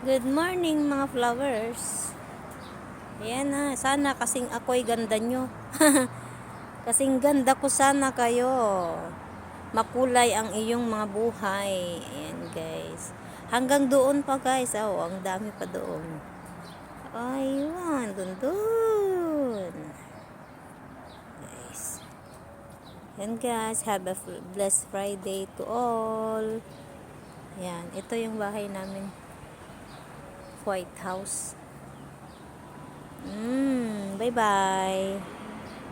Good morning mga flowers. Ayan na, sana kasing ako'y ganda nyo. Kasing ganda ko sana kayo. Makulay ang iyong mga buhay. Ayan guys. Hanggang doon pa guys. Oh, ang dami pa doon. Ayun, dun. Guys. Ayan guys, have a blessed Friday to all. Ayan, ito yung bahay namin. White House. Bye-bye.